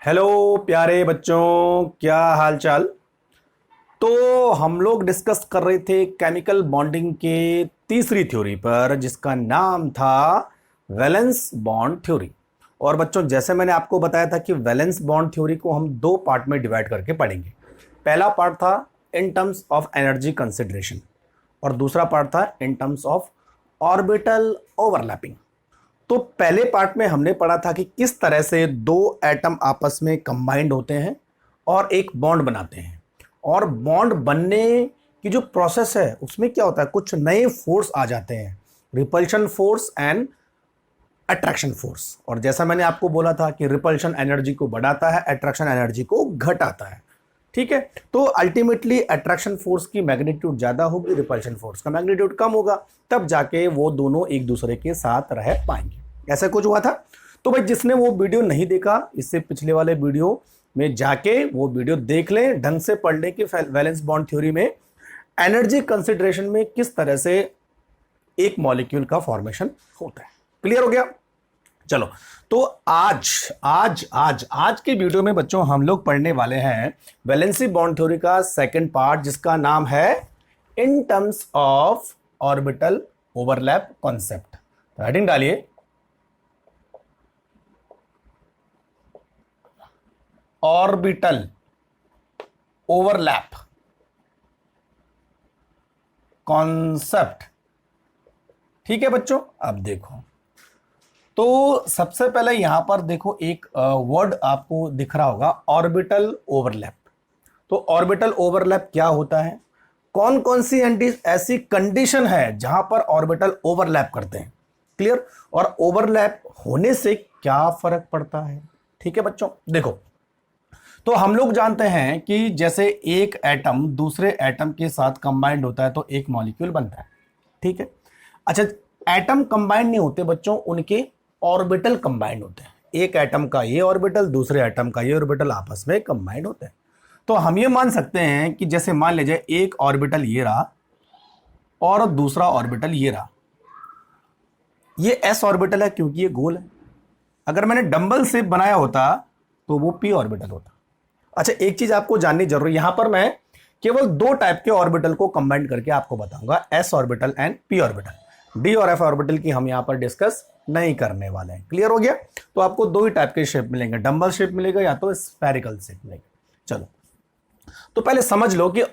Hello प्यारे बच्चों, क्या हाल चाल। तो हम लोग डिस्कस कर रहे थे केमिकल बॉन्डिंग के तीसरी थ्योरी पर, जिसका नाम था वैलेंस बॉन्ड थ्योरी। और बच्चों, जैसे मैंने आपको बताया था कि वैलेंस बॉन्ड थ्योरी को हम दो पार्ट में डिवाइड करके पढ़ेंगे। पहला पार्ट था in terms of energy consideration और दूसरा पार्ट था in terms of orbital overlapping. तो पहले पार्ट में हमने पढ़ा था कि किस तरह से दो एटम आपस में कंबाइंड होते हैं और एक बॉन्ड बनाते हैं, और बॉन्ड बनने की जो प्रोसेस है उसमें क्या होता है, कुछ नए फोर्स आ जाते हैं, repulsion force and attraction force. और जैसा मैंने आपको बोला था कि रिपल्शन एनर्जी को बढ़ाता है, अट्रैक्शन एनर्जी को घटाता है। ठीक है, तो अल्टीमेटली अट्रैक्शन फोर्स की मैग्नीट्यूड ज्यादा होगी, रिपल्शन फोर्स का मैग्नीट्यूड कम होगा, तब जाके वो दोनों एक दूसरे के साथ रह पाएंगे। ऐसा कुछ हुआ था। तो भाई, जिसने वो वीडियो नहीं देखा, इससे पिछले वाले वीडियो में जाके वो वीडियो देख लें, ढंग से पढ़ लें कि वैलेंस बॉन्ड थ्योरी में एनर्जी कंसिडरेशन में किस तरह से एक मॉलिक्यूल का फॉर्मेशन होता है। क्लियर हो गया? चलो, तो आज के वीडियो में बच्चों हम लोग पढ़ने वाले हैं वैलेंसी बॉन्ड थ्योरी का सेकंड पार्ट, जिसका नाम है in terms of orbital overlap concept. Heading डालिए, ऑर्बिटल ओवरलैप कॉन्सेप्ट। ठीक है बच्चों, अब देखो, तो सबसे पहले यहां पर देखो एक वर्ड आपको दिख रहा होगा, ऑर्बिटल ओवरलैप। तो ऑर्बिटल ओवरलैप क्या होता है, कौन कौन सी ऐसी कंडीशन है जहां पर ऑर्बिटल ओवरलैप करते हैं। क्लियर? और ओवरलैप होने से क्या फर्क पड़ता है। ठीक है बच्चों, देखो, तो हम लोग जानते हैं कि जैसे एक एटम दूसरे एटम के साथ कंबाइंड होता है तो एक मॉलिक्यूल बनता है। ठीक है, अच्छा, एटम कंबाइंड नहीं होते बच्चों, उनके ऑर्बिटल कंबाइंड होते हैं। एक एटम का ये ऑर्बिटल, दूसरे एटम का ये ऑर्बिटल आपस में कंबाइंड होते हैं। तो हम ये मान सकते हैं कि जैसे मान लीजिए एक ऑर्बिटल ये रहा और दूसरा ऑर्बिटल ये रहा। ये एस ऑर्बिटल है क्योंकि ये गोल है। अगर मैंने डंबल शेप बनाया होता तो वो पी ऑर्बिटल होता। अच्छा, एक चीज आपको जाननी जरूरी है, यहां पर मैं केवल दो टाइप के ऑर्बिटल को कंबाइंड करके आपको बताऊंगा, S orbital and P orbital. D और एफ ऑर्बिटल की हम यहां पर डिस्कस नहीं करने वाले हैं। क्लियर हो गया? तो आपको दो ही टाइप के शेप मिलेंगे, डंबल शेप मिलेगा या तो स्फेरिकल शेप मिलेगा। चलो, तो पहले समझ लो कि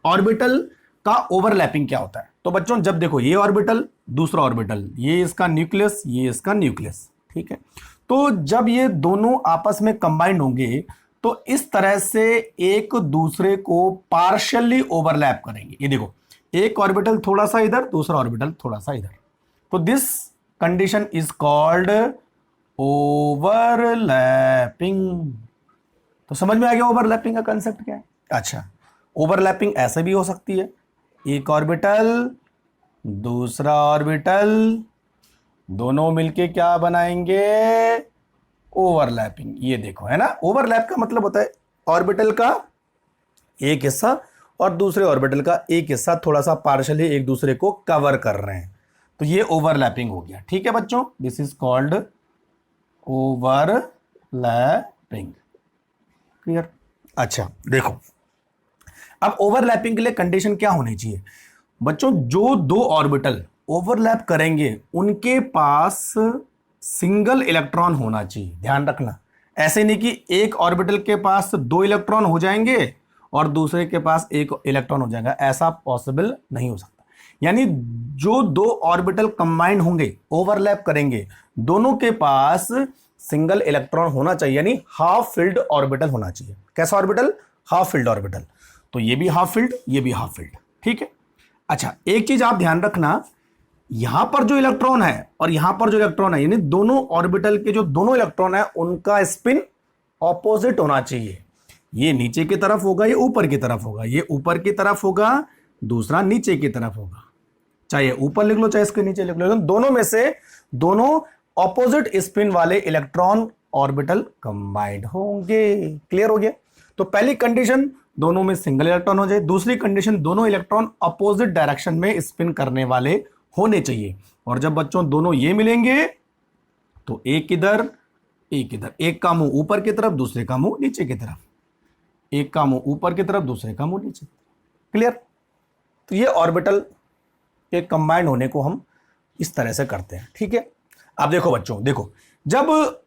ऑर्बिटल का ओवरलैपिंग क्या होता है। तो बच्चों, जब देखो ये ऑर्बिटल, दूसरा ऑर्बिटल, ये इसका न्यूक्लियस, ये इसका न्यूक्लियस। ठीक है, तो जब ये दोनों आपस में कंबाइंड होंगे तो इस तरह से एक दूसरे को पार्शियली ओवरलैप करेंगे। ये देखो, एक ऑर्बिटल थोड़ा सा इधर, दूसरा ऑर्बिटल थोड़ा सा इधर। तो this condition is called overlapping. तो समझ में आ गया ओवरलैपिंग का कंसेप्ट क्या है। अच्छा, ओवरलैपिंग ऐसे भी हो सकती है, एक ऑर्बिटल दूसरा ऑर्बिटल दोनों मिलके क्या बनाएंगे, ओवरलैपिंग। ये देखो, है ना, ओवरलैप का मतलब होता है ऑर्बिटल का एक हिस्सा और दूसरे ऑर्बिटल का एक हिस्सा थोड़ा सा पार्शियली एक दूसरे को कवर कर रहे हैं, तो ये ओवरलैपिंग हो गया। ठीक है बच्चों, this is called overlapping. Clear? अच्छा, देखो, अब ओवरलैपिंग के लिए कंडीशन क्या होनी चाहिए बच्चों, जो दो ऑर्बिटल ओवरलैप करेंगे उनके पास सिंगल इलेक्ट्रॉन होना चाहिए। ध्यान रखना, ऐसे नहीं कि एक ऑर्बिटल के पास दो इलेक्ट्रॉन हो जाएंगे और दूसरे के पास एक इलेक्ट्रॉन हो जाएगा, ऐसा पॉसिबल नहीं हो सकता। यानी जो दो ऑर्बिटल कंबाइंड होंगे, ओवरलैप करेंगे, दोनों के पास सिंगल इलेक्ट्रॉन होना चाहिए, यानी हाफ फिल्ड ऑर्बिटल होना चाहिए। कैसा ऑर्बिटल? Half filled orbital. तो ये भी हाफ फिल्ड, ये भी हाफ फिल्ड। ठीक है, अच्छा, एक चीज आप ध्यान रखना, यहां पर जो इलेक्ट्रॉन है और यहां पर जो इलेक्ट्रॉन है, यानी दोनों ऑर्बिटल के जो दोनों इलेक्ट्रॉन है उनका स्पिन ऑपोजिट होना चाहिए। ये नीचे की तरफ होगा, ये ऊपर की तरफ होगा, ये ऊपर की तरफ होगा, दूसरा नीचे की तरफ होगा। चाहे ऊपर लिख लो चाहे इसके नीचे लिख लो, दोनों में से दोनों ऑपोजिट स्पिन वाले इलेक्ट्रॉन ऑर्बिटल कंबाइंड होंगे। क्लियर हो गया? तो पहली कंडीशन, दोनों में सिंगल इलेक्ट्रॉन हो जाए। दूसरी कंडीशन, दोनों इलेक्ट्रॉन अपोजिट डायरेक्शन में स्पिन करने वाले होने चाहिए। और जब बच्चों दोनों ये मिलेंगे तो एक इधर एक इधर, एक का मुंह ऊपर की तरफ, दूसरे का मुंह नीचे की तरफ, एक का मुंह ऊपर की तरफ, दूसरे का मुंह नीचे। क्लियर? तो ये ऑर्बिटल के कंबाइंड होने को हम इस तरह से करते हैं। ठीक है, अब देखो बच्चों, देखो जब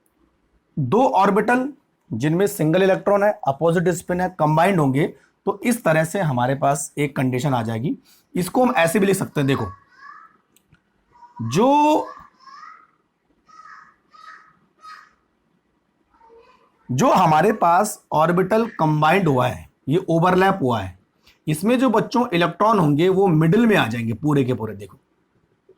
दो ऑर्बिटल जिनमें सिंगल इलेक्ट्रॉन है, अपोजिट स्पिन है, कंबाइंड होंगे तो इस तरह से हमारे पास एक कंडीशन आ जाएगी। इसको हम ऐसे भी लिख सकते हैं, देखो जो हमारे पास ऑर्बिटल कंबाइंड हुआ है, ये ओवरलैप हुआ है, इसमें जो बच्चों इलेक्ट्रॉन होंगे वो मिडिल में आ जाएंगे पूरे के पूरे। देखो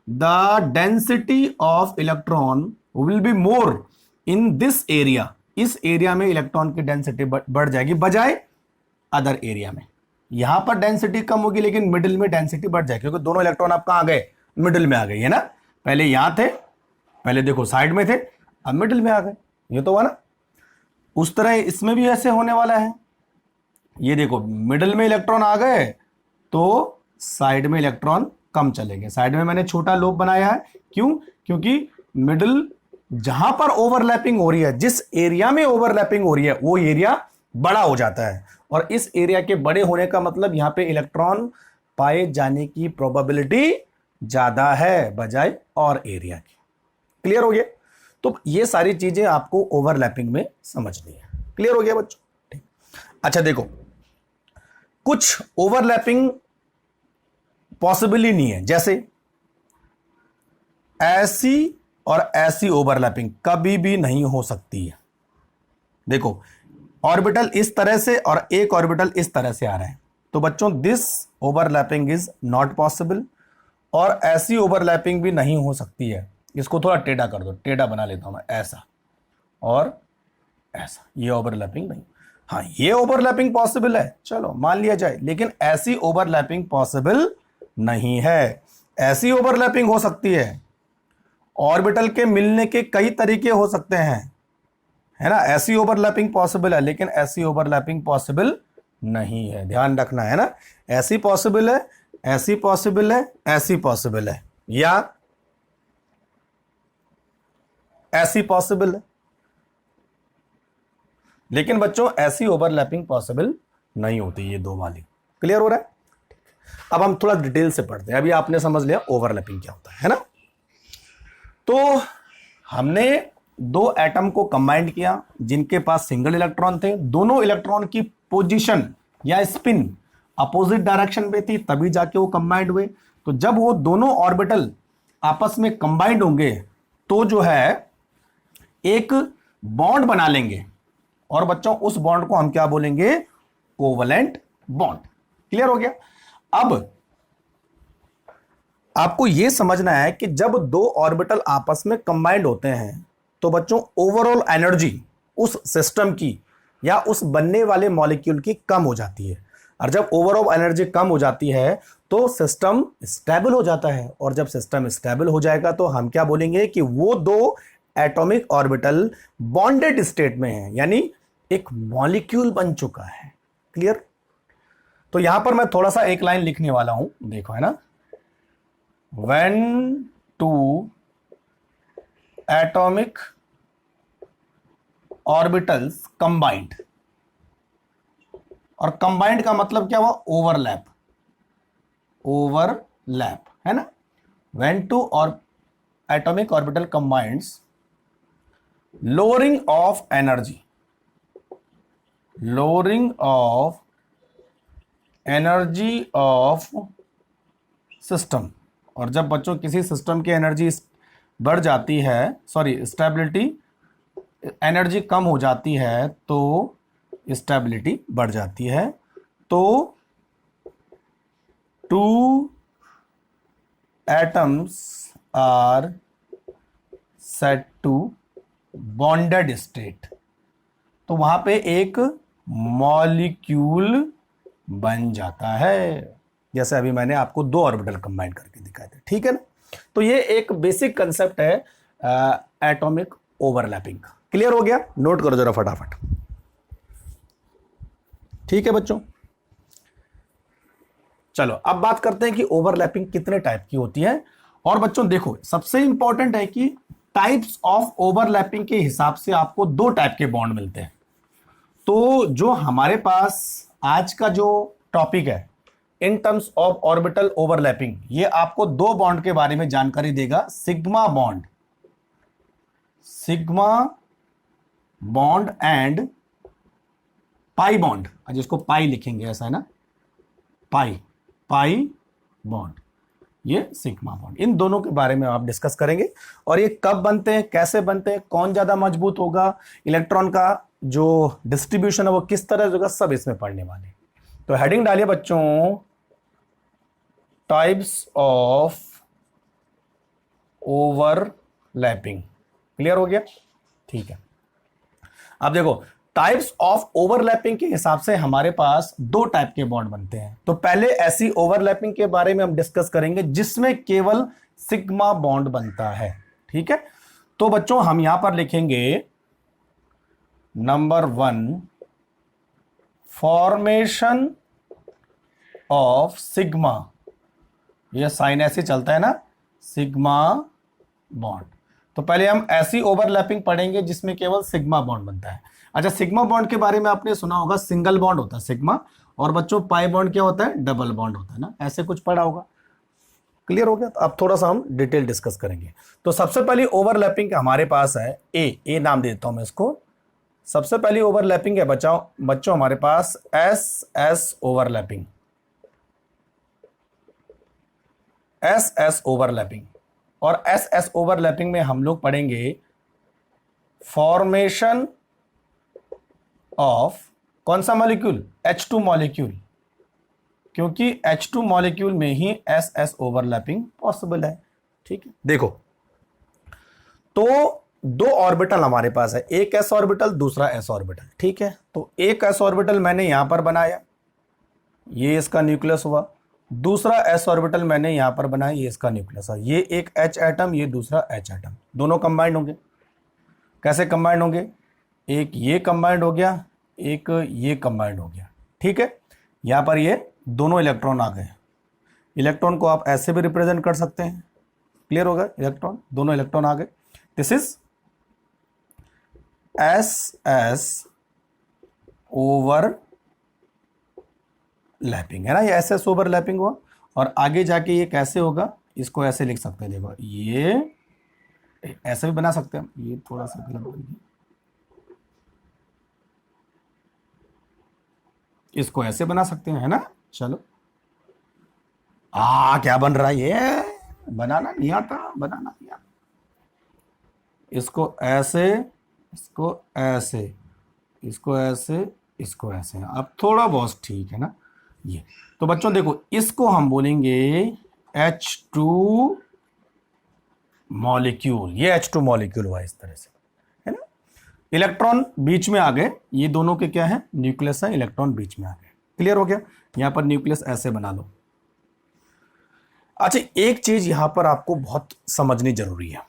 the density of electron will be more in this area, इस एरिया में इलेक्ट्रॉन की डेंसिटी बढ़ जाएगी बजाय अदर एरिया में। यहां पर डेंसिटी कम होगी लेकिन मिडिल में डेंसिटी बढ़ जाएगी, क्योंकि दोनों इलेक्ट्रॉन आप कहां आ गए, मिडिल में आ गए, है ना। पहले यहां थे, पहले देखो साइड में थे, अब मिडिल में आ गए, ये तो हुआ ना। उस तरह इसमें भी ऐसे होने वाला है। ये देखो मिडिल में इलेक्ट्रॉन आ गए तो साइड में इलेक्ट्रॉन कम चलेंगे। साइड में मैंने छोटा लोब बनाया है, क्यों? क्योंकि मिडिल जहां पर ओवरलैपिंग हो रही है, जिस एरिया में ओवरलैपिंग हो रही है वो एरिया बड़ा हो जाता है, और इस एरिया के बड़े होने का मतलब यहां पे इलेक्ट्रॉन पाए जाने की प्रोबेबिलिटी ज्यादा है बजाय और एरिया की। क्लियर हो गया? तो ये सारी चीजें आपको ओवरलैपिंग में समझनी है। क्लियर हो गया बच्चों? ठीक। अच्छा देखो, कुछ ओवरलैपिंग पॉसिबल ही नहीं है, जैसे ऐसी और ऐसी ओवरलैपिंग कभी भी नहीं हो सकती है। देखो ऑर्बिटल इस तरह से और एक ऑर्बिटल इस तरह से आ रहा है, तो बच्चों this overlapping is not possible, और ऐसी ओवरलैपिंग भी नहीं हो सकती है। इसको थोड़ा टेढ़ा कर दो, टेढ़ा बना लेता हूं मैं, ऐसा और ऐसा, ये ओवरलैपिंग नहीं। हाँ ये ओवरलैपिंग पॉसिबल है, चलो मान लिया जाए, लेकिन ऐसी ओवरलैपिंग पॉसिबल नहीं है। ऐसी ओवरलैपिंग हो सकती है, ऑर्बिटल के मिलने के कई तरीके हो सकते हैं, है ना। ऐसी ओवरलैपिंग पॉसिबल है लेकिन ऐसी ओवरलैपिंग पॉसिबल नहीं है, ध्यान रखना है ना। ऐसी पॉसिबल है, ऐसी पॉसिबल है, ऐसी पॉसिबल है, या ऐसी पॉसिबल है, लेकिन बच्चों ऐसी ओवरलैपिंग पॉसिबल नहीं होती, ये दो वाली। क्लियर हो रहा है? अब हम थोड़ा डिटेल से पढ़ते हैं। अभी आपने समझ लिया ओवरलैपिंग क्या होता है ना। तो हमने दो एटम को कंबाइंड किया जिनके पास सिंगल इलेक्ट्रॉन थे, दोनों इलेक्ट्रॉन की पोजीशन या स्पिन अपोजिट डायरेक्शन में थी, तभी जाके वो कंबाइंड हुए। तो जब वो दोनों ऑर्बिटल आपस में कंबाइंड होंगे तो जो है एक बॉन्ड बना लेंगे, और बच्चों उस बॉन्ड को हम क्या बोलेंगे, कोवलेंट बॉन्ड। क्लियर हो गया? अब आपको यह समझना है कि जब दो ऑर्बिटल आपस में कंबाइंड होते हैं तो बच्चों ओवरऑल एनर्जी उस सिस्टम की या उस बनने वाले मॉलिक्यूल की कम हो जाती है, और जब ओवरऑल एनर्जी कम हो जाती है तो सिस्टम स्टेबल हो जाता है, और जब सिस्टम स्टेबल हो जाएगा तो हम क्या बोलेंगे कि वो दो एटॉमिक ऑर्बिटल बॉन्डेड स्टेट में है, यानी एक मॉलिक्यूल बन चुका है। क्लियर? तो यहां पर मैं थोड़ा सा एक लाइन लिखने वाला हूं, देखो, है ना। When two atomic orbitals combined, और कंबाइंड का मतलब क्या हुआ, ओवरलैप, ओवरलैप, है ना। When two or atomic orbital combines, lowering of energy, lowering of energy of system, और जब बच्चों किसी सिस्टम की एनर्जी बढ़ जाती है, सॉरी स्टेबिलिटी, एनर्जी कम हो जाती है तो स्टेबिलिटी बढ़ जाती है, तो two atoms are set to bonded state, तो वहां पे एक मॉलिक्यूल बन जाता है, जैसे अभी मैंने आपको दो ऑर्बिटल कंबाइन करके दिखाए थे। ठीक है ना। तो ये एक बेसिक कंसेप्ट है एटॉमिक ओवरलैपिंग का। क्लियर हो गया? नोट करो जरा फटाफट। ठीक है बच्चों, चलो अब बात करते हैं कि ओवरलैपिंग कितने टाइप की होती है। और बच्चों देखो सबसे इंपॉर्टेंट है कि टाइप्स ऑफ ओवरलैपिंग के हिसाब से आपको दो टाइप के बॉन्ड मिलते हैं। तो जो हमारे पास आज का जो टॉपिक है in terms of orbital overlapping, ये आपको दो बॉन्ड के बारे में जानकारी देगा, sigma bond and pi bond, जिसको पाई लिखेंगे ऐसा है ना, पाई बॉन्ड, ये सिग्मा बॉन्ड, इन दोनों के बारे में आप डिस्कस करेंगे। और ये कब बनते हैं, कैसे बनते हैं, कौन ज्यादा मजबूत होगा, इलेक्ट्रॉन का जो डिस्ट्रीब्यूशन है वो किस तरह होगा, सब इसमें पढ़ने वाले। तो हेडिंग डालिए बच्चों, टाइप्स ऑफ ओवरलैपिंग। क्लियर हो गया? ठीक है। अब देखो, टाइप्स ऑफ ओवरलैपिंग के हिसाब से हमारे पास दो टाइप के बॉन्ड बनते हैं। तो पहले ऐसी ओवरलैपिंग के बारे में हम डिस्कस करेंगे जिसमें केवल सिग्मा बॉन्ड बनता है। ठीक है, तो बच्चों हम यहां पर लिखेंगे नंबर 1, फॉर्मेशन ऑफ सिग्मा, यह साइन ऐसे चलता है ना, सिग्मा बॉन्ड। तो पहले हम ऐसी ओवरलैपिंग पढ़ेंगे जिसमें केवल सिग्मा बॉन्ड बनता है। अच्छा, सिग्मा बॉन्ड के बारे में आपने सुना होगा, सिंगल बॉन्ड होता है सिग्मा, और बच्चों पाई बॉन्ड क्या होता है, डबल बॉन्ड होता है ना, ऐसे कुछ पढ़ा होगा। क्लियर हो गया? तो अब थोड़ा सा हम डिटेल डिस्कस करेंगे। तो सबसे पहली ओवरलैपिंग हमारे पास है ए नाम देता हूं मैं इसको। सबसे पहली ओवरलैपिंग है बच्चों हमारे पास एस ओवरलैपिंग, एस ओवरलैपिंग। और एस ओवरलैपिंग में हम लोग पढ़ेंगे फॉर्मेशन ऑफ कौन सा मॉलिक्यूल, H2 मॉलिक्यूल, क्योंकि H2 मॉलिक्यूल में ही एस ओवरलैपिंग पॉसिबल है। ठीक है, देखो तो दो ऑर्बिटल हमारे पास है, एक एस ऑर्बिटल, दूसरा एस ऑर्बिटल। ठीक है, तो एक एस ऑर्बिटल मैंने यहां पर बनाया, ये इसका न्यूक्लियस हुआ, दूसरा एस ऑर्बिटल मैंने यहां पर बनाया, ये इसका न्यूक्लियस है। ये एक H एटम, ये दूसरा H एटम, दोनों कंबाइंड होंगे। कैसे कंबाइंड होंगे, एक ये कंबाइंड हो गया, एक ये कंबाइंड हो गया। ठीक है, यहां पर ये दोनों इलेक्ट्रॉन आ गए। इलेक्ट्रॉन को आप ऐसे भी रिप्रेजेंट कर सकते हैं। क्लियर होगा? इलेक्ट्रॉन, दोनों इलेक्ट्रॉन आ गए। This is S over lapping है ना, ये एस ओवरलैपिंग हुआ। और आगे जाके ये कैसे होगा, इसको ऐसे लिख सकते हैं। देखो, ये ऐसे भी बना सकते हैं, ये थोड़ा सा गलत बन गया, इसको ऐसे बना सकते हैं, है ना। चलो, क्या बन रहा है, ये बनाना नहीं आता, बनाना नहीं आता। इसको ऐसे, इसको ऐसे, इसको ऐसे, इसको ऐसे, अब थोड़ा बहुत ठीक है ना ये। तो बच्चों देखो, इसको हम बोलेंगे H2 मॉलिक्यूल, ये H2 मॉलिक्यूल हुआ इस तरह से, है ना। इलेक्ट्रॉन बीच में आ गए, ये दोनों के क्या है, न्यूक्लियस है, इलेक्ट्रॉन बीच में आ गए। क्लियर हो गया? यहां पर न्यूक्लियस ऐसे बना लो। अच्छा, एक चीज यहां पर आपको बहुत समझनी जरूरी है,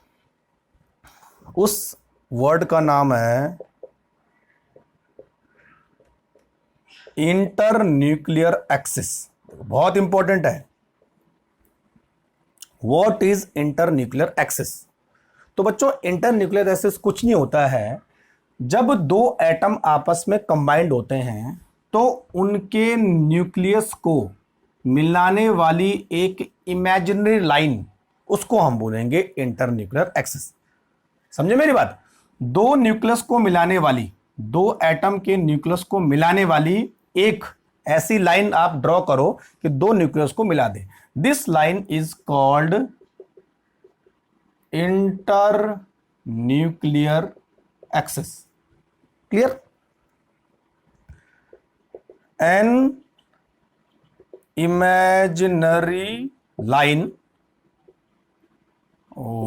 उस वर्ड का नाम है इंटर न्यूक्लियर एक्सिस। बहुत इंपॉर्टेंट है, what is inter nuclear axis. तो बच्चों, इंटर न्यूक्लियर एक्सिस कुछ नहीं होता है, जब दो एटम आपस में कंबाइंड होते हैं तो उनके न्यूक्लियस को मिलाने वाली एक इमेजिनरी लाइन, उसको हम बोलेंगे इंटर न्यूक्लियर एक्सिस। समझे मेरी बात? दो न्यूक्लियस को मिलाने वाली, दो एटम के न्यूक्लियस को मिलाने वाली एक ऐसी लाइन आप ड्रॉ करो कि दो न्यूक्लियस को मिला दे। This line is called internuclear axis. Clear? An imaginary line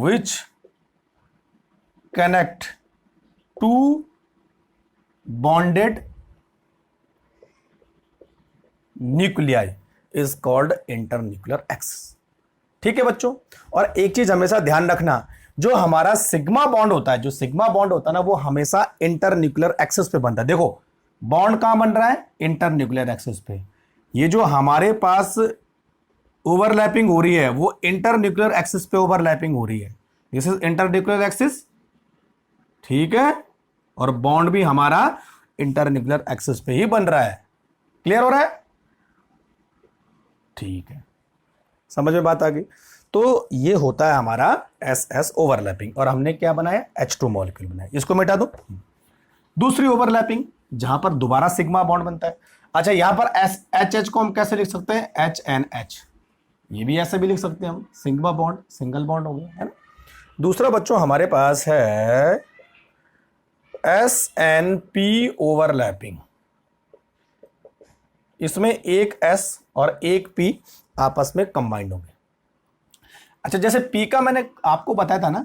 which connect two bonded nuclei is called internuclear axis। ठीक है बच्चों, और एक चीज हमेशा ध्यान रखना, जो हमारा सिग्मा बॉन्ड होता है, जो सिग्मा बॉन्ड होता है ना, वो हमेशा इंटरन्यूक्लियर एक्सिस पे बनता है। देखो, बॉन्ड कहां बन रहा है, इंटरन्यूक्लियर एक्सिस पे। ये जो हमारे पास ओवरलैपिंग हो रही है वो इंटरन्यूक्लियर एक्सिस पे ओवरलैपिंग हो रही है। दिस इज इंटरन्यूक्लियर एक्सिस, ठीक है, और बॉन्ड भी हमारा इंटरन्यूक्लियर एक्सिस पे ही बन रहा है। क्लियर हो रहा है? ठीक है, समझ में बात आ गई। तो ये होता है हमारा एस एस ओवरलैपिंग, और हमने क्या बनाया, H2 मॉलिक्यूल बनाया। इसको मिटा दो। दूसरी ओवरलैपिंग जहां पर दोबारा सिग्मा बॉन्ड बनता है। अच्छा, यहां पर एस एच एच को हम कैसे लिख सकते हैं, HNH, ये भी ऐसे भी लिख सकते हैं हम, सिग्मा बॉन्ड, सिंगल बॉन्ड हो गया, है ना। दूसरा बच्चों हमारे पास है SNP ओवरलैपिंग। इसमें एक S और एक P आपस में कंबाइंड होंगे। अच्छा, जैसे P का मैंने आपको बताया था ना,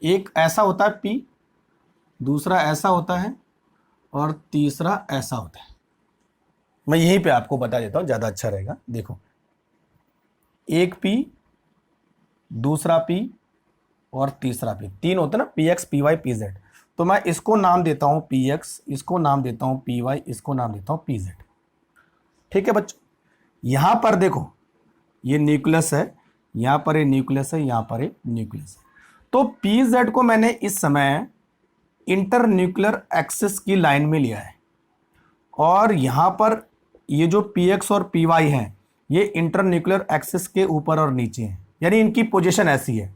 एक ऐसा होता है P, दूसरा ऐसा होता है, और तीसरा ऐसा होता है। मैं यहीं पे आपको बता देता हूं, ज्यादा अच्छा रहेगा। देखो, एक P, दूसरा P, और तीसरा P, तीन होते हैं ना, PX PY PZ। तो मैं इसको नाम देता हूं PX, इसको नाम देता हूं PY, इसको नाम देता हूं PZ। ठीक है बच्चों, यहां पर देखो ये न्यूक्लियस है, यहां पर ये न्यूक्लियस है, यहां पर ये न्यूक्लियस है। तो PZ को मैंने इस समय इंटरन्यूक्लियर एक्सिस की लाइन में लिया है, और यहां पर ये जो PX और PY हैं ये इंटरन्यूक्लियर एक्सिस के ऊपर और नीचे हैं, यानी इनकी पोजीशन ऐसी है।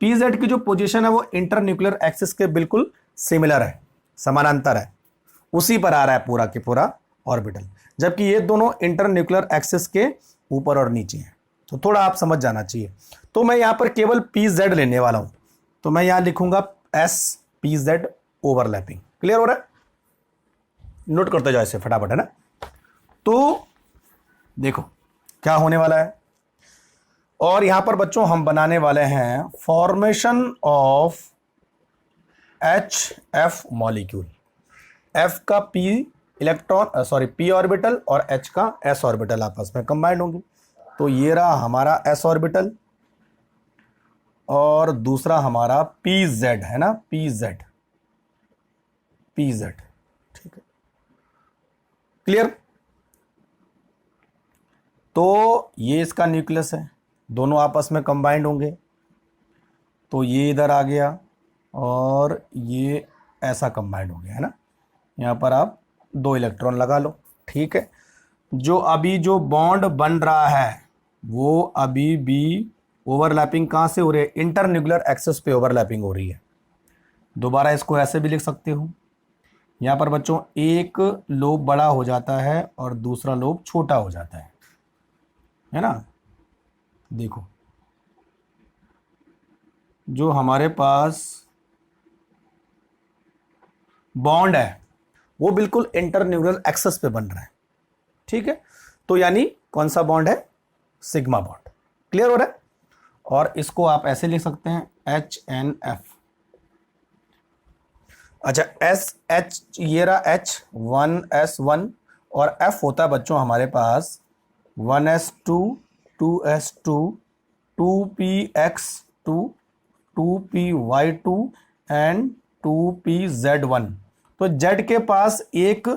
PZ की जो पोजीशन है वो इंटरन्यूक्लियर एक्सिस के बिल्कुल सिमिलर है, समानांतर है, उसी पर आ रहा है पूरा के पूरा ऑर्बिटल, जबकि ये दोनों इंटरन्यूक्लियर एक्सिस के ऊपर और नीचे हैं। तो थोड़ा आप समझ जाना चाहिए। तो मैं यहां पर केवल PZ लेने वाला हूं, तो मैं यहां लिखूंगा SPZ ओवरलैपिंग। क्लियर हो रहा है? नोट करते जाओ इसे फटाफट, है ना। तो देखो क्या होने वाला है, और यहां पर बच्चों हम बनाने वाले हैं formation of HF molecule. F का P electron, sorry P orbital, और H का S ऑर्बिटल आपस में कंबाइंड होंगे। तो ये रहा हमारा S ऑर्बिटल, और दूसरा हमारा PZ है ना, PZ, ठीक है, क्लियर। तो ये इसका न्यूक्लियस है, दोनों आपस में कंबाइंड होंगे, तो ये इधर आ गया और ये ऐसा कंबाइंड हो गया, है ना। यहाँ पर आप 2 इलेक्ट्रॉन लगा लो, ठीक है। जो अभी जो बॉन्ड बन रहा है वो अभी भी ओवरलैपिंग कहाँ से हो रही है, इंटरन्यूक्लियर एक्सिस पे ओवरलैपिंग हो रही है। दोबारा इसको ऐसे भी लिख सकते हो, यहाँ पर बच्चों एक लोब बड़ा हो जाता है और दूसरा लोब छोटा हो जाता है ना। देखो जो हमारे पास बॉन्ड है वो बिल्कुल इंटरन्यूक्लियर एक्सिस पे बन रहा है, ठीक है। तो यानी कौन सा बॉन्ड है, सिग्मा बॉन्ड। क्लियर हो रहा है? और इसको आप ऐसे लिख सकते हैं HNF। अच्छा, SH ये रहा H, 1S1, और F होता है बच्चों हमारे पास 1S2, 2S2, 2PX2, 2PY2 and 2PZ1। तो Z के पास एक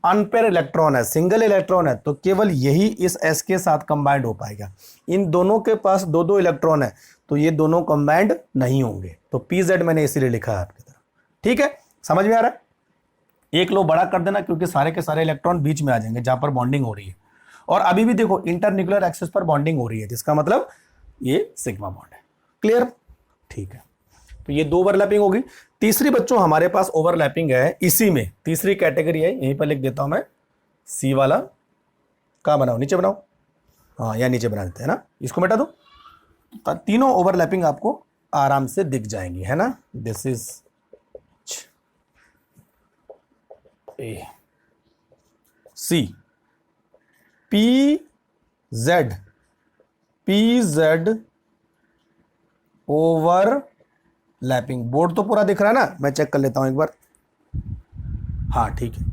अनपेयर इलेक्ट्रॉन है, सिंगल इलेक्ट्रॉन है, तो केवल यही इस S के साथ कंबाइंड हो पाएगा। इन दोनों के पास 2-2 इलेक्ट्रॉन है, तो ये दोनों कंबाइंड नहीं होंगे। तो PZ मैंने इसीलिए लिखा है आपकी तरफ, ठीक है। समझ में आ रहा है? एक लो बड़ा कर देना, क्योंकि सारे के सारे इलेक्ट्रॉन बीच में आ जाएंगे जहां पर बॉन्डिंग हो रही है। और अभी भी देखो इंटरन्यूक्लियर एक्सिस पर बॉन्डिंग हो रही है, जिसका मतलब ये सिग्मा बॉन्ड है। क्लियर? ठीक है। तो ये 2 ओवरलैपिंग होगी। तीसरी बच्चों हमारे पास ओवरलैपिंग है इसी में, तीसरी कैटेगरी है, यहीं पर लिख देता हूं मैं, सी वाला। कहां बनाओ, नीचे बनाओ, हाँ या नीचे बना देते हैं ना, इसको मिटा दो। तीनों ओवरलैपिंग आपको आराम से दिख जाएंगी, है ना। This is a C, PZ overlapping. Board तो पूरा दिख रहा है ना, मैं चेक कर लेता हूं एक बार, हाँ ठीक है।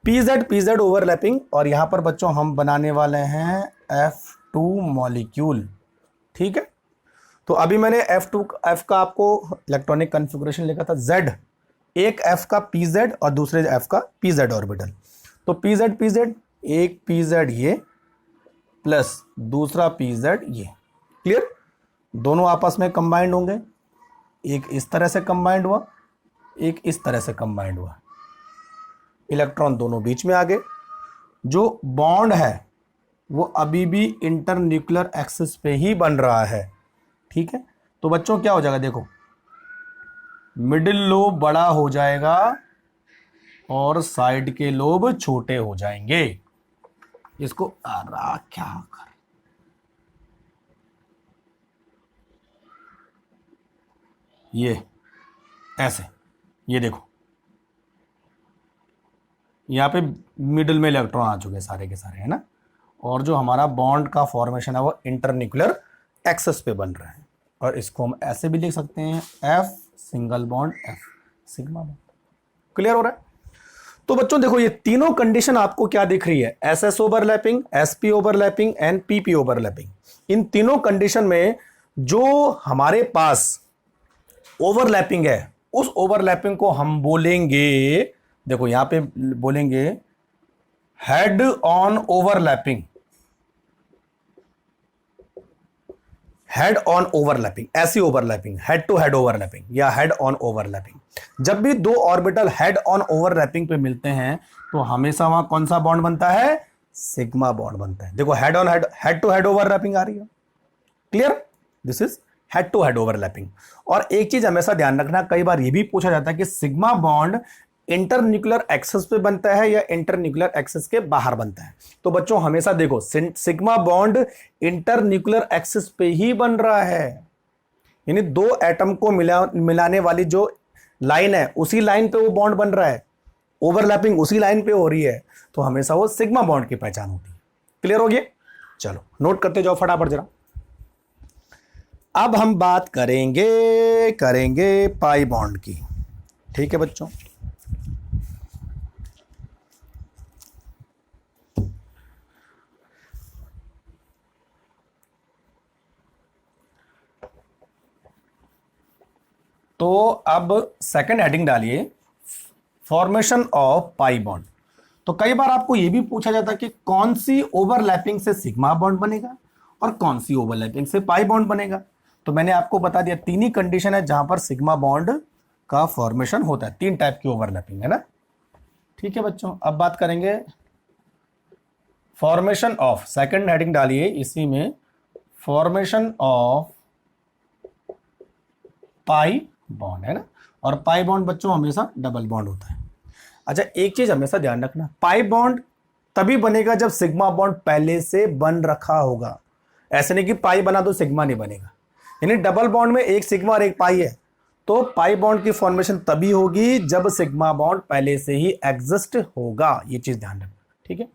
PZ ओवरलैपिंग, और यहां पर बच्चों हम बनाने वाले हैं F2 मॉलिक्यूल, ठीक है। तो अभी मैंने F का आपको इलेक्ट्रॉनिक कॉन्फ़िगरेशन लिखा था, Z, एक F का PZ और दूसरे F का PZ ऑर्बिटल। तो PZ, एक PZ ये प्लस दूसरा PZ ये। क्लियर? दोनों आपस में कंबाइंड होंगे, एक इस तरह से कंबाइंड हुआ, एक इस तरह से कंबाइंड हुआ, इलेक्ट्रॉन दोनों बीच में आ गए। जो बॉन्ड है वो अभी भी इंटरन्यूक्लियर एक्सिस पे ही बन रहा है, ठीक है। तो बच्चों क्या हो जाएगा, देखो मिडिल लोब बड़ा हो जाएगा और साइड के लोब छोटे हो जाएंगे। इसको क्या कर, ये ऐसे, ये देखो यहां पे मिडिल में इलेक्ट्रॉन आ चुके हैं सारे के सारे, है ना। और जो हमारा बॉन्ड का फॉर्मेशन है वो इंटरन्यूक्लियर एक्सिस पे बन रहा है। और इसको हम ऐसे भी लिख सकते हैं, F single bond F sigma bond. Clear हो रहा है। तो बच्चों देखो ये तीनों कंडीशन आपको क्या दिख रही है, S S overlapping, S P overlapping and P P overlapping. इन तीनों कंडीशन में जो हमारे पास ओवरलैपिंग है उस ओवरलैपिंग को हम बोलेंगे, देखो यहां पे बोलेंगे head on overlapping, head on overlapping, ऐसी overlapping, head to head overlapping या हेड ऑन ओवरलैपिंग। जब भी दो ऑर्बिटल हेड ऑन ओवरलैपिंग पे मिलते हैं तो हमेशा वहां कौन सा बॉन्ड बनता है, सिग्मा बॉन्ड बनता है। देखो head on head to head overlapping आ रही है, clear, this is head to head overlapping. और एक चीज हमेशा ध्यान रखना, कई बार यह भी पूछा जाता है कि सिग्मा बॉन्ड इंटरन्यूक्लियर एक्सिस पे बनता है या इंटरन्यूक्लियर एक्सिस के बाहर बनता है। तो बच्चों हमेशा देखो सिग्मा बॉन्ड इंटरन्यूक्लियर एक्सिस पे ही बन रहा है, यानी दो एटम को मिलाने वाली जो लाइन है उसी लाइन पे वो बॉन्ड बन रहा है, ओवरलैपिंग उसी लाइन पे हो रही है, तो हमेशा वो सिग्मा बॉन्ड की पहचान होती है। क्लियर हो गया, चलो नोट करते जाओ फटाफट जरा। अब हम बात करेंगे पाई बॉन्ड की, ठीक है बच्चों। तो अब सेकंड हेडिंग डालिए, फॉर्मेशन ऑफ पाई बॉन्ड। तो कई बार आपको यह भी पूछा जाता है कि कौन सी ओवरलैपिंग से सिग्मा बॉन्ड बनेगा और कौन सी ओवरलैपिंग से पाई बॉन्ड बनेगा। तो मैंने आपको बता दिया तीन ही कंडीशन है जहां पर सिग्मा बॉन्ड का फॉर्मेशन होता है, तीन टाइप की ओवरलैपिंग है ना, ठीक है बच्चों। अब बात करेंगे फॉर्मेशन ऑफ, सेकंड हेडिंग डालिए इसी में, फॉर्मेशन ऑफ पाई बॉन्ड, है ना। और पाई बॉन्ड बच्चों हमेशा डबल बॉन्ड होता है। अच्छा एक चीज हमेशा ध्यान रखना, पाई बॉन्ड तभी बनेगा जब सिग्मा बॉन्ड पहले से बन रखा होगा। ऐसे नहीं कि पाई बना तो सिग्मा नहीं बनेगा, यानी डबल बॉन्ड में एक सिग्मा और एक पाई है, तो पाई बॉन्ड की फॉर्मेशन तभी होगी जब सिग्मा बॉन्ड पहले से ही एग्जिस्ट होगा, ये चीज ध्यान रखना, ठीक है।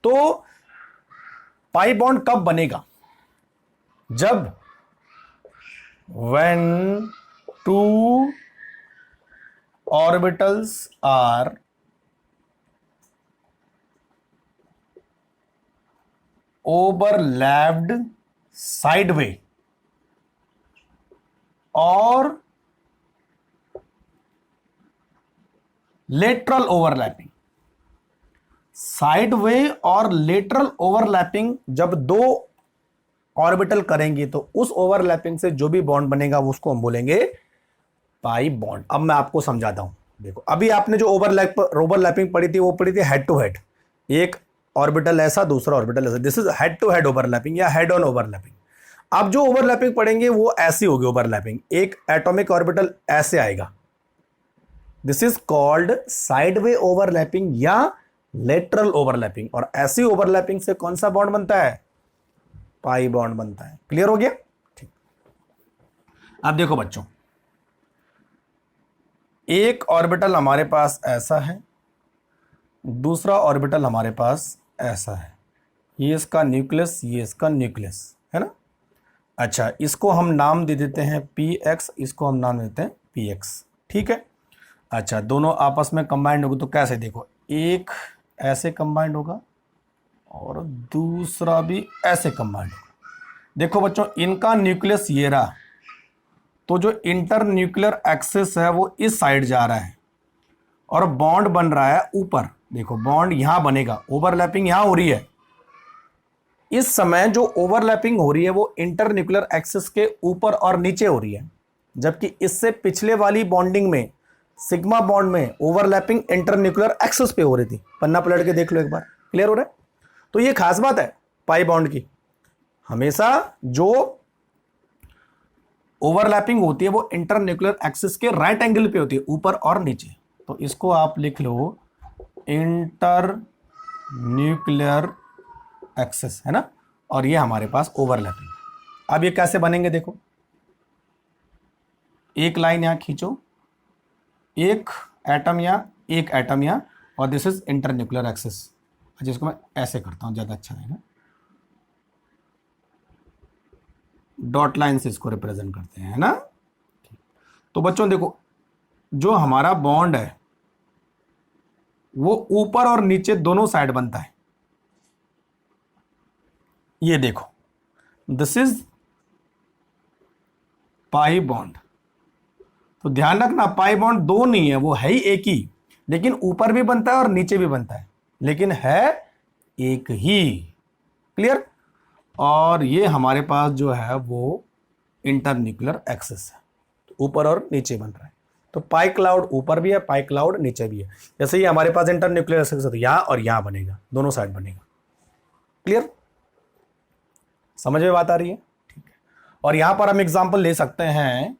तो पाई बॉन्ड कब बनेगा, जब when two orbitals are overlapped sideway और लेटरल ओवरलैपिंग। साइडवे और लेटरल ओवरलैपिंग जब दो ऑर्बिटल करेंगे तो उस ओवरलैपिंग से जो भी बॉन्ड बनेगा उसको हम बोलेंगे पाई बॉन्ड। अब मैं आपको समझाता हूं, देखो अभी आपने जो ओवरलैपिंग पढ़ी थी वो पढ़ी थी हेड टू हेड, एक ऑर्बिटल ऐसा दूसरा ऑर्बिटल ऐसा, this is head to head overlapping या हेड ऑन ओवरलैपिंग। अब जो ओवरलैपिंग पढ़ेंगे वो ऐसी होगी ओवरलैपिंग, एक एटॉमिक ऑर्बिटल ऐसे आएगा, this is called sideway overlapping या लेटरल ओवरलैपिंग। और ऐसी ओवरलैपिंग से कौन सा बॉन्ड बनता है, पाई बॉन्ड बनता है। क्लियर हो गया, ठीक। अब देखो बच्चों, एक ऑर्बिटल हमारे पास ऐसा है, दूसरा ऑर्बिटल हमारे पास ऐसा है, ये इसका न्यूक्लियस, ये इसका न्यूक्लियस, है ना। अच्छा इसको हम नाम दे देते हैं px, इसको हम नाम देते हैं px, ठीक है। अच्छा दोनों आपस में कंबाइंड होगी तो कैसे, देखो एक ऐसे कंबाइंड होगा और दूसरा भी ऐसे कंबाइंड होगा। देखो बच्चों इनका न्यूक्लियस ये रहा, तो जो इंटर न्यूक्लियर एक्सिस है वो इस साइड जा रहा है और बॉन्ड बन रहा है ऊपर। देखो बॉन्ड यहां बनेगा, ओवरलैपिंग यहां हो रही है, इस समय जो ओवरलैपिंग हो रही है वो इंटरन्यूक्लियर एक्सिस के ऊपर और नीचे हो रही है, जबकि इससे पिछले वाली बॉन्डिंग में सिग्मा बॉन्ड में ओवरलैपिंग इंटरन्यूक्लियर एक्सिस पे हो रही थी। पन्ना पलट के देख लो एक बार, क्लियर हो रहा है। तो ये खास बात है पाई बॉन्ड की, हमेशा जो ओवरलैपिंग होती है वो इंटरन्यूक्लियर एक्सिस के राइट एंगल पे होती है, ऊपर और नीचे। तो इसको आप लिख लो इंटरन्यूक्लियर एक्सिस, है ना, और ये हमारे पास ओवरलैपिंग। अब ये कैसे बनेंगे देखो, एक लाइन यहां खींचो, एक एटम यहां, और दिस इज इंटरन्यूक्लियर एक्सिस, जिसको मैं ऐसे करता हूं ज्यादा अच्छा रहेगा, डॉट लाइन से इसको रिप्रेजेंट करते हैं, है ना। तो बच्चों देखो, जो हमारा बॉन्ड है वो ऊपर और नीचे दोनों साइड बनता है। ये देखो, दिस इज पाई बॉन्ड। तो ध्यान रखना, पाई बॉन्ड दो नहीं है, वो है ही एक ही, लेकिन ऊपर भी बनता है और नीचे भी बनता है, लेकिन है एक ही, क्लियर। और ये हमारे पास जो है वो इंटरन्यूक्लियर एक्सिस है, तो ऊपर और नीचे बन रहा है। तो पाई क्लाउड ऊपर भी है, पाई क्लाउड नीचे भी है। जैसे ही हमारे पास इंटरन्यूक्लियर एक्सिस है तो यहां और यहां बनेगा, दोनों साइड बनेगा, क्लियर, समझ में बात आ रही है, ठीक है। और यहां पर हम एग्जांपल ले सकते हैं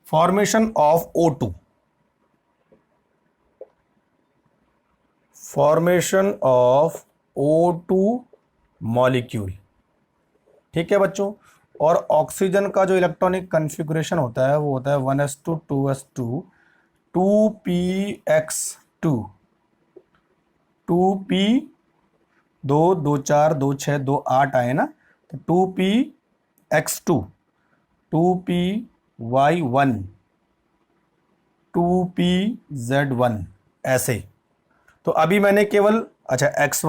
formation of O2, formation of O2 molecule, ठीक है बच्चों। और ऑक्सीजन का जो इलेक्ट्रॉनिक कॉन्फ़िगरेशन होता है वो होता है 1s2 2s2 2px2 2p 2 2 4 2 6 2 8 आए ना, तो 2px2 2py1 2pz1 ऐसे। तो अभी मैंने केवल अच्छा x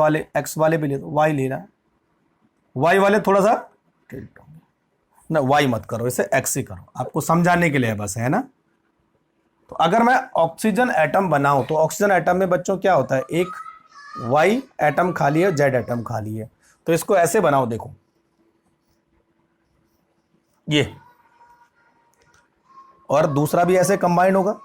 वाले भी ले दो, y लेना है, y वाले थोड़ा सा टिल्ट होंगे ना, y मत करो, इसे x ही करो, आपको समझाने के लिए बस, है ना। तो अगर मैं ऑक्सीजन एटम बनाऊं तो ऑक्सीजन एटम में बच्चों क्या होता है, एक y एटम खाली है, z एटम खाली है। तो इसको ऐसे बनाओ, देखो ये, और दूसरा भी ऐसे कंबाइन होगा,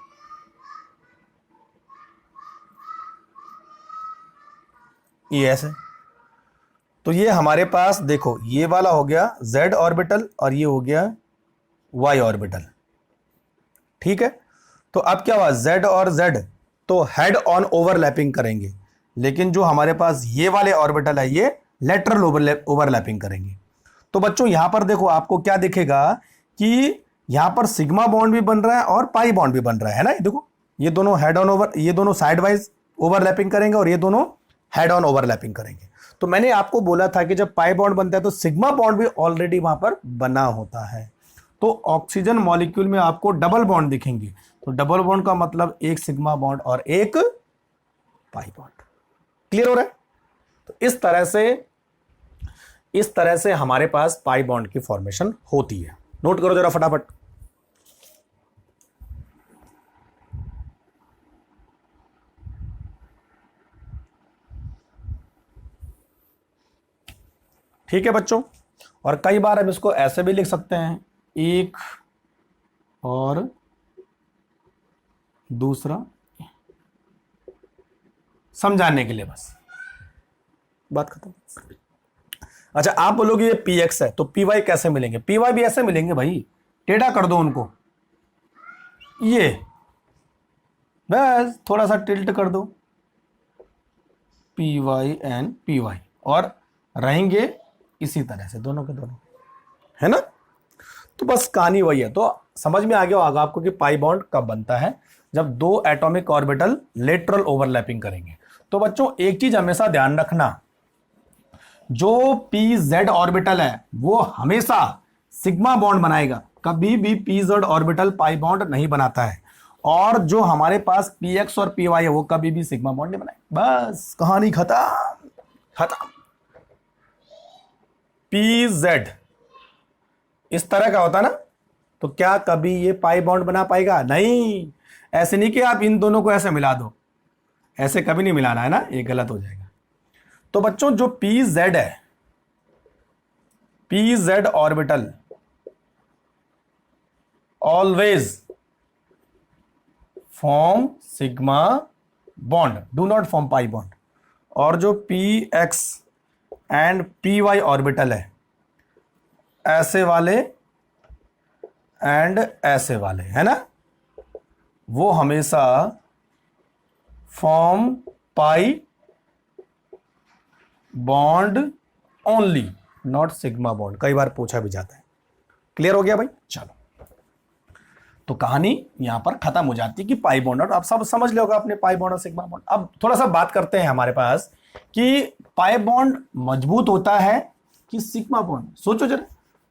ये ऐसे। तो ये हमारे पास देखो, ये वाला हो गया z ऑर्बिटल और ये हो गया y ऑर्बिटल, ठीक है। तो अब क्या हुआ, z और z तो हेड ऑन ओवरलैपिंग करेंगे, लेकिन जो हमारे पास ये वाले ऑर्बिटल है ये लेटरल ओवरलैपिंग करेंगे। तो बच्चों यहां पर देखो, आपको क्या दिखेगा कि यहां पर सिग्मा बॉन्ड भी बन रहा है और पाई बॉन्ड भी बन रहा है ना। ये देखो, ये दोनों हेड ऑन ओवर, ये दोनों साइड वाइज ओवरलैपिंग करेंगे और ये दोनों हेड ऑन ओवरलैपिंग करेंगे। तो मैंने आपको बोला था कि जब पाई बॉन्ड बनता है तो सिग्मा बॉन्ड भी ऑलरेडी वहां पर बना होता है। तो ऑक्सीजन मॉलिक्यूल में आपको डबल बॉन्ड दिखेंगे, तो डबल बॉन्ड का मतलब एक सिग्मा बॉन्ड और एक पाई बॉन्ड, क्लियर हो रहा है। तो इस तरह से हमारे पास पाई बॉन्ड की फॉर्मेशन होती है। नोट करो जरा फटाफट। ठीक है बच्चों, और कई बार हम इसको ऐसे भी लिख सकते हैं, एक और दूसरा, समझाने के लिए बस, बात खत्म। अच्छा, आप बोलोगे ये px है तो py कैसे मिलेंगे, py भी ऐसे मिलेंगे भाई, टेढ़ा कर दो उनको, ये बस थोड़ा सा टिल्ट कर दो, py एंड py, और रहेंगे इसी तरह से दोनों के दोनों, है ना। तो बस कहानी वही है। तो समझ में आ गया होगा आपको कि पाई बॉन्ड कब बनता है, जब दो एटॉमिक ऑर्बिटल लेटरल ओवरलैपिंग करेंगे। तो बच्चों एक चीज हमेशा ध्यान रखना, जो pz ऑर्बिटल है वो हमेशा सिग्मा बॉन्ड बनाएगा, कभी भी pz ऑर्बिटल पाई बॉन्ड नहीं बनाता है। और जो हमारे पास px और py है वो कभी भी सिग्मा बॉन्ड नहीं बनाएगा। बस कहानी खत्म खत्म। pz इस तरह का होता ना, तो क्या कभी ये पाई बॉन्ड बना पाएगा? नहीं। ऐसे नहीं कि आप इन दोनों को ऐसे मिला दो, ऐसे कभी नहीं मिलाना है ना, ये गलत हो जाएगा। तो बच्चों जो pz है pz orbital always form sigma bond, do not form pi bond. और जो px एंड py ऑर्बिटल है, ऐसे वाले एंड ऐसे वाले, है ना, वो हमेशा form pi bond only, not sigma bond. कई बार पूछा भी जाता है। क्लियर हो गया भाई? चलो, तो कहानी यहां पर खत्म हो जाती है कि पाई बॉन्ड, और आप सब समझ लोगे अपने पाई बॉन्ड और सिग्मा बॉन्ड। अब थोड़ा सा बात करते हैं हमारे पास कि पाई बॉन्ड मजबूत होता है कि सिग्मा बॉन्ड। सोचो जरा,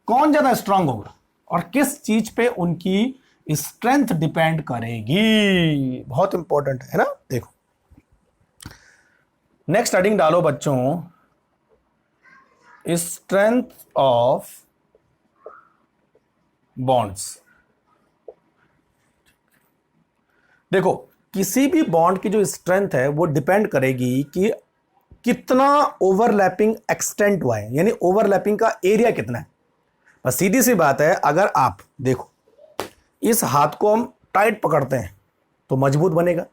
कौन ज्यादा स्ट्रांग होगा और किस चीज पे उनकी स्ट्रेंथ डिपेंड करेगी, बहुत इंपॉर्टेंट है ना। देखो, नेक्स्ट हेडिंग डालो बच्चों, स्ट्रेंथ ऑफ बॉन्ड्स। देखो, किसी भी बॉन्ड की जो स्ट्रेंथ है वो डिपेंड करेगी कि कितना ओवरलैपिंग एक्सटेंट हुआ है, यानी ओवरलैपिंग का एरिया कितना है। बस सीधी सी बात है, अगर आप देखो इस हाथ को हम टाइट पकड़ते हैं तो मजबूत बनेगा,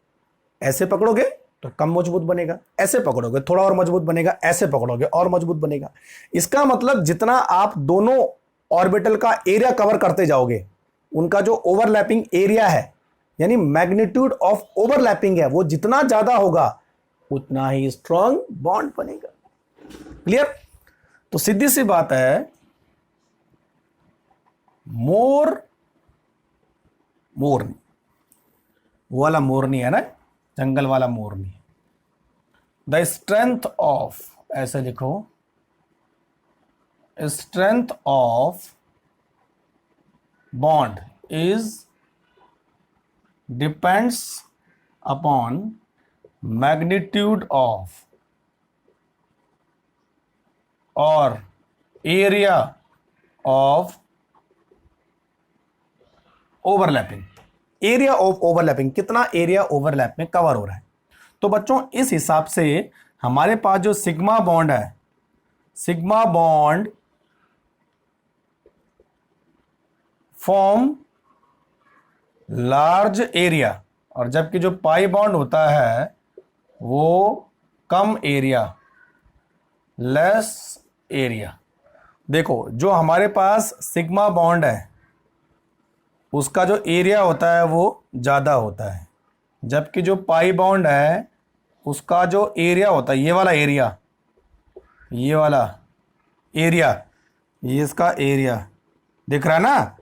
ऐसे पकड़ोगे तो कम मजबूत बनेगा, ऐसे पकड़ोगे थोड़ा और मजबूत बनेगा, ऐसे पकड़ोगे और मजबूत बनेगा। इसका मतलब जितना आप दोनों ऑर्बिटल का एरिया कवर करते जाओगे, उनका जो ओवरलैपिंग एरिया है, यानी मैग्नीट्यूड ऑफ ओवरलैपिंग है, वो जितना ज्यादा होगा उतना ही स्ट्रॉन्ग बॉन्ड बनेगा। क्लियर? तो सीधी सी बात है, मोरनी, वो वाला मोरनी है ना, जंगल वाला मोरनी। द स्ट्रेंथ ऑफ, ऐसे लिखो, strength of bond is depends upon magnitude of और area of overlapping. Area of overlapping, कितना एरिया ओवरलैप में कवर हो रहा है। तो बच्चों इस हिसाब से हमारे पास जो सिग्मा बॉन्ड है, sigma bond form large area, और जबकि जो पाई बॉन्ड होता है वो कम एरिया, लेस एरिया। देखो, जो हमारे पास सिग्मा बॉन्ड है उसका जो एरिया होता है वो ज़्यादा होता है, जबकि जो पाई बॉन्ड है उसका जो एरिया होता है, ये वाला एरिया, ये वाला एरिया, ये इसका एरिया दिख रहा है ना,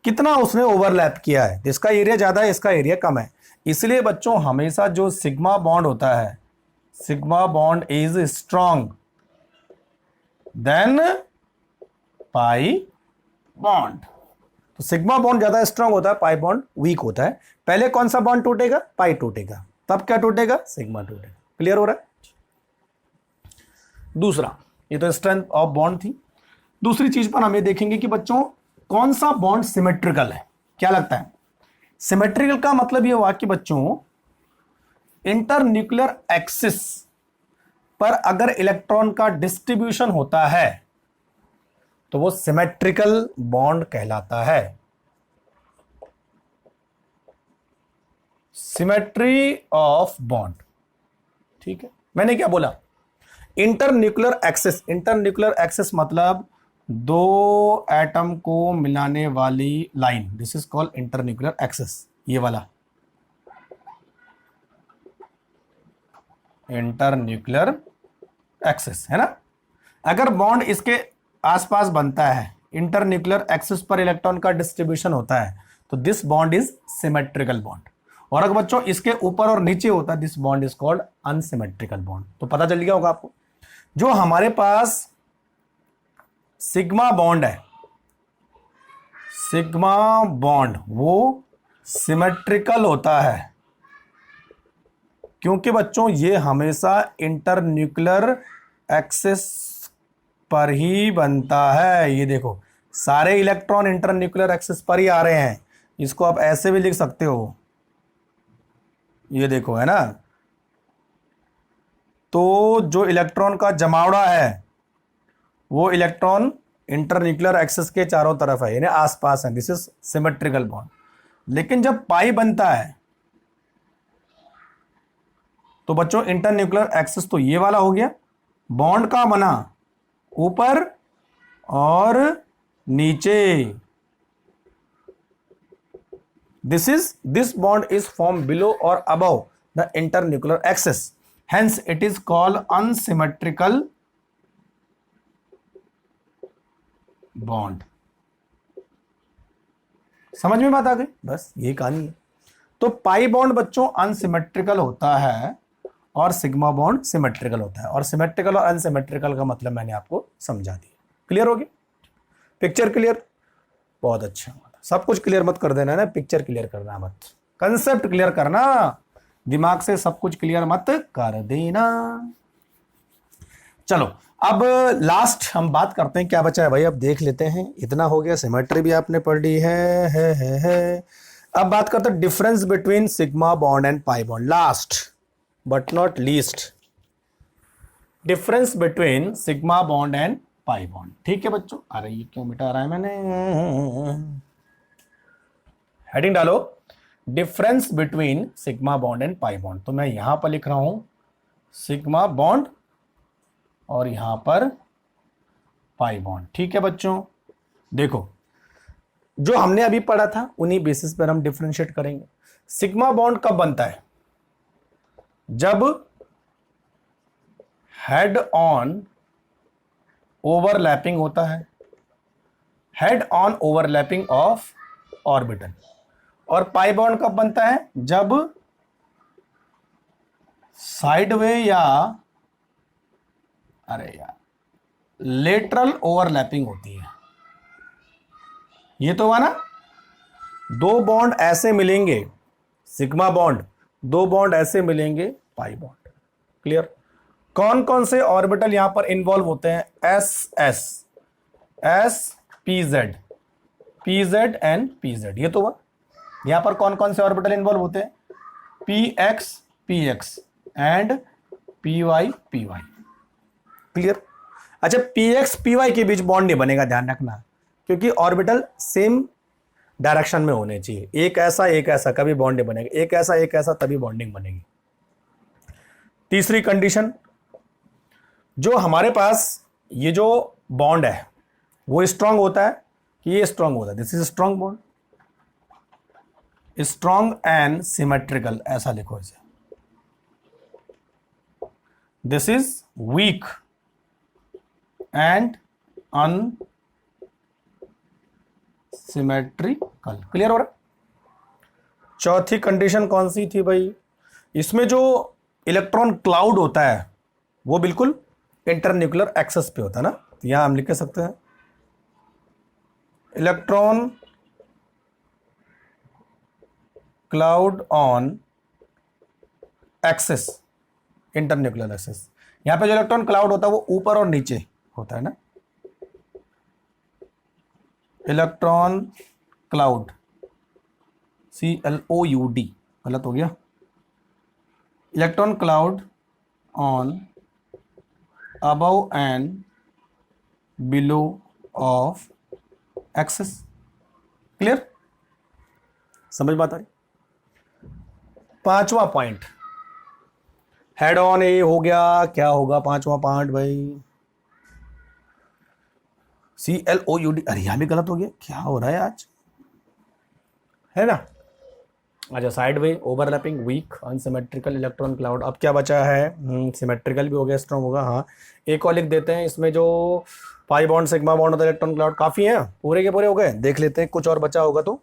कितना उसने ओवरलैप किया है। इसका एरिया ज़्यादा है, इसका एरिया कम है। इसलिए बच्चों हमेशा जो सिग्मा बॉन्ड होता है, sigma bond is strong than pi bond. तो सिग्मा बॉन्ड ज्यादा स्ट्रांग होता है, पाई बॉन्ड वीक होता है। पहले कौन सा बॉन्ड टूटेगा? पाई टूटेगा, तब क्या टूटेगा? सिग्मा टूटेगा। क्लियर हो रहा है? दूसरा, ये तो स्ट्रेंथ ऑफ बॉन्ड थी। दूसरी चीज पर हम ये देखेंगे कि बच्चों कौन सा बॉन्ड सिमेट्रिकल है। क्या लगता है? सिमेट्रिकल का मतलब ये हुआ कि बच्चों इंटरन्यूक्लियर एक्सिस पर अगर इलेक्ट्रॉन का डिस्ट्रीब्यूशन होता है तो वो सिमेट्रिकल बॉन्ड कहलाता है। सिमेट्री ऑफ बॉन्ड, ठीक है। मैंने क्या बोला? Internuclear axis. इंटरन्यूक्लियर एक्सिस मतलब दो एटम को मिलाने वाली line, this is called internuclear axis. ये वाला इंटरन्यूक्लियर एक्सिस है ना। अगर बॉन्ड इसके आसपास बनता है, इंटरन्यूक्लियर एक्सिस पर इलेक्ट्रॉन का डिस्ट्रीब्यूशन होता है, तो this bond is symmetrical bond. और अगर बच्चों इसके ऊपर और नीचे होता है, this bond is called unsymmetrical bond. तो पता चल गया होगा आपको, जो हमारे पास सिग्मा बॉन्ड है, सिग्मा बॉन्ड वो सिमेट्रिकल होता है, क्योंकि बच्चों ये हमेशा इंटरन्यूक्लियर एक्सिस पर ही बनता है। ये देखो, सारे इलेक्ट्रॉन इंटरन्यूक्लियर एक्सिस पर ही आ रहे हैं। इसको आप ऐसे भी लिख सकते हो, ये देखो, है ना। तो जो इलेक्ट्रॉन का जमावड़ा है वो इलेक्ट्रॉन इंटरन्यूक्लियर एक्सिस के चारों तरफ है, यानी आसपास है, दिस इज सिमेट्रिकल बॉन्ड। लेकिन जब पाई बनता है तो बच्चों इंटरन्यूक्लियर एक्सिस तो ये वाला हो गया, बॉन्ड का बना ऊपर और नीचे, this bond is formed below or above the internuclear axis, hence it is called unsymmetrical bond। समझ में बात आ गई? बस ये कहानी है। तो पाई बॉन्ड बच्चों अनसिमेट्रिकल होता है और सिग्मा बॉन्ड सिमेट्रिकल होता है, और सिमेट्रिकल और अनसिमेट्रिकल का मतलब मैंने आपको समझा दिया। क्लियर हो गया? Picture clear? बहुत अच्छा, सब कुछ क्लियर मत कर देना ना, पिक्चर क्लियर करना मत, कंसेप्ट क्लियर करना, दिमाग से सब कुछ क्लियर मत कर देना। चलो अब लास्ट हम बात करते हैं, क्या बचा है भाई, अब देख लेते हैं। इतना हो गया, सिमेट्री भी आपने पढ़ ली है। अब बात करते हैं difference between sigma bond and pi bond, last but not least, difference between sigma bond and pi bond. ठीक है बच्चों, अरे ये क्यों मिटा रहा है मैंने, हेडिंग डालो difference between sigma bond and pi bond. तो मैं यहां पर लिख रहा हूं सिग्मा बॉन्ड और यहां पर पाई बॉन्ड। ठीक है बच्चों, देखो जो हमने अभी पढ़ा था उन्हीं बेसिस पर हम डिफरेंशिएट करेंगे। सिग्मा बॉन्ड कब बनता है? जब हेड ऑन ओवरलैपिंग होता है, head on overlapping of orbital. और पाई बॉन्ड कब बनता है? जब साइडवे या लेटरल ओवरलैपिंग होती है। ये तो हुआ ना, दो बॉन्ड ऐसे मिलेंगे सिग्मा बॉन्ड, दो बॉन्ड ऐसे मिलेंगे पाई बॉन्ड। क्लियर? कौन कौन से ऑर्बिटल यहां पर इन्वॉल्व होते हैं? S P Z and P Z. ये तो हुआ, यहां पर कौन कौन से ऑर्बिटल इन्वॉल्व होते हैं? P X and P Y. Clear? अच्छा, पी एक्स पी वाई के बीच बॉन्ड नहीं बनेगा, ध्यान रखना, क्योंकि ऑर्बिटल सेम डायरेक्शन में होने चाहिए। एक ऐसा कभी बॉन्ड नहीं बनेगा, एक ऐसा तभी बॉन्डिंग बनेगी। तीसरी कंडीशन, जो हमारे पास ये जो बॉन्ड है वो स्ट्रांग होता है कि ये स्ट्रांग होता है? This is strong bond, strong and symmetrical, ऐसा लिखो इसे। This is weak and unsymmetrical. Clear हो रहा? चौथी कंडीशन कौन सी थी भाई? इसमें जो इलेक्ट्रॉन क्लाउड होता है वो बिल्कुल इंटरन्यूक्लियर एक्सिस पे होता है ना, तो यहां हम लिख सकते हैं electron cloud on axis, internuclear axis. यहां पे जो इलेक्ट्रॉन क्लाउड होता है वो ऊपर और नीचे होता है ना, इलेक्ट्रॉन क्लाउड, CLOUD, गलत हो गया, electron cloud on above and below of axis। Clear? समझ बात आ रही? पांचवा पॉइंट, हेड ऑन ए हो गया, क्या होगा पांचवा पॉइंट भाई? CLOUD। अरे यहां भी गलत हो गया, क्या हो रहा है आज, है ना? अच्छा, sideway overlapping, weak, unsymmetrical, electron cloud. अब क्या बचा है? सिमेट्रिकल भी हो गया, स्ट्रॉन्ग होगा। हाँ, एक और लिख देते हैं इसमें, जो पाई बॉन्ड सिग्मा बॉन्ड होता है, इलेक्ट्रॉन क्लाउड। काफी हैं, पूरे के पूरे हो गए? देख लेते हैं, कुछ और बचा होगा तो।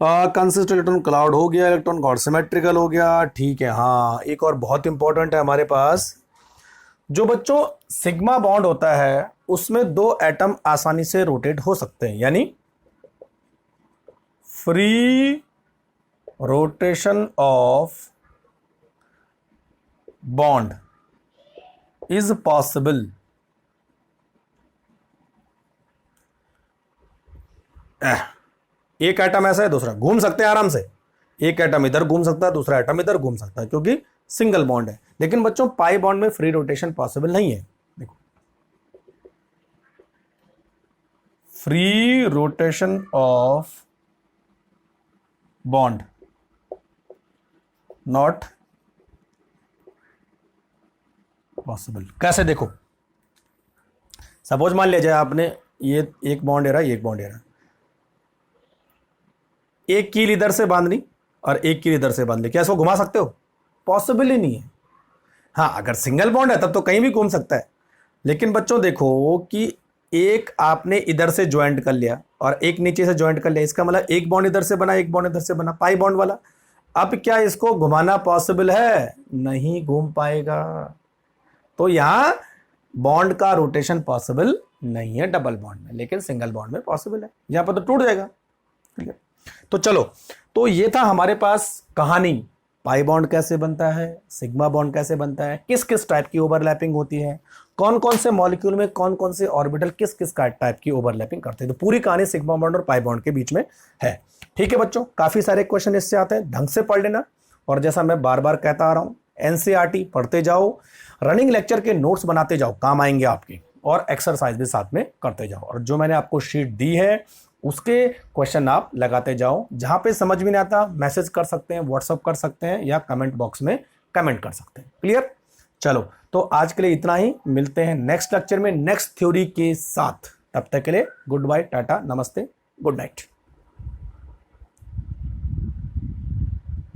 कंसिस्ट इलेक्ट्रॉन क्लाउड हो गया, इलेक्ट्रॉन क्लाउड सिमेट्रिकल हो गया। ठीक है, हाँ, एक और बहुत इंपॉर्टेंट है हमारे पास, जो बच्चों सिग्मा बॉन्ड होता है उसमें दो एटम आसानी से रोटेट हो सकते हैं, यानी free rotation of bond is possible. एक एटम ऐसा है, दूसरा घूम सकते हैं आराम से, एक एटम इधर घूम सकता है, दूसरा एटम इधर घूम सकता है, क्योंकि सिंगल बॉन्ड है। लेकिन बच्चों पाई बॉन्ड में फ्री रोटेशन पॉसिबल नहीं है। देखो free rotation of bond not possible. कैसे? देखो, सपोज मान लिया जाए आपने ये एक बॉन्ड ले रहा है, एक बॉन्ड ले रहा है, एक कील इधर से बांधनी और एक कील इधर से बांध ली, क्या इसको घुमा सकते हो? पॉसिबल ही नहीं है। हाँ, अगर सिंगल बॉन्ड है तब तो कहीं भी घूम सकता है, लेकिन बच्चों देखो कि एक आपने इधर से ज्वाइंट कर लिया और एक नीचे से ज्वाइंट कर लिया, इसका मतलब एक बॉन्ड इधर से बना, एक बॉन्ड इधर से बना, पाई बॉन्ड वाला। अब क्या इसको घुमाना पॉसिबल है? नहीं घूम पाएगा। तो यहां बॉन्ड का रोटेशन पॉसिबल नहीं है डबल बॉन्ड में, लेकिन सिंगल बॉन्ड में पॉसिबल है। यहां पर तो टूट जाएगा। ठीक है, तो चलो, तो ये था हमारे पास कहानी, पाई बॉन्ड कैसे बनता है, सिग्मा बॉन्ड कैसे बनता है, किस किस टाइप की ओवरलैपिंग होती है, कौन कौन से मॉलिक्यूल में कौन कौन से ऑर्बिटल किस किस टाइप की ओवरलैपिंग करते हैं। तो पूरी कहानी सिग्मा बॉन्ड और पाई बॉन्ड के बीच में है। ठीक है बच्चों, काफी सारे क्वेश्चन इससे आते हैं, ढंग से पढ़ लेना। और जैसा मैं बार बार कहता आ रहा हूं, एनसीईआरटी पढ़ते जाओ, रनिंग लेक्चर के नोट्स बनाते जाओ, काम आएंगे आपके, और एक्सरसाइज भी साथ में करते जाओ। और जो मैंने आपको शीट दी है उसके क्वेश्चन आप लगाते जाओ। जहां पे समझ में नहीं आता मैसेज कर सकते हैं, व्हाट्सअप कर सकते हैं, या कमेंट बॉक्स में कमेंट कर सकते हैं। क्लियर? चलो, तो आज के लिए इतना ही। मिलते हैं नेक्स्ट लेक्चर में नेक्स्ट थ्योरी के साथ। तब तक के लिए गुड बाय, टाटा, नमस्ते, गुड नाइट।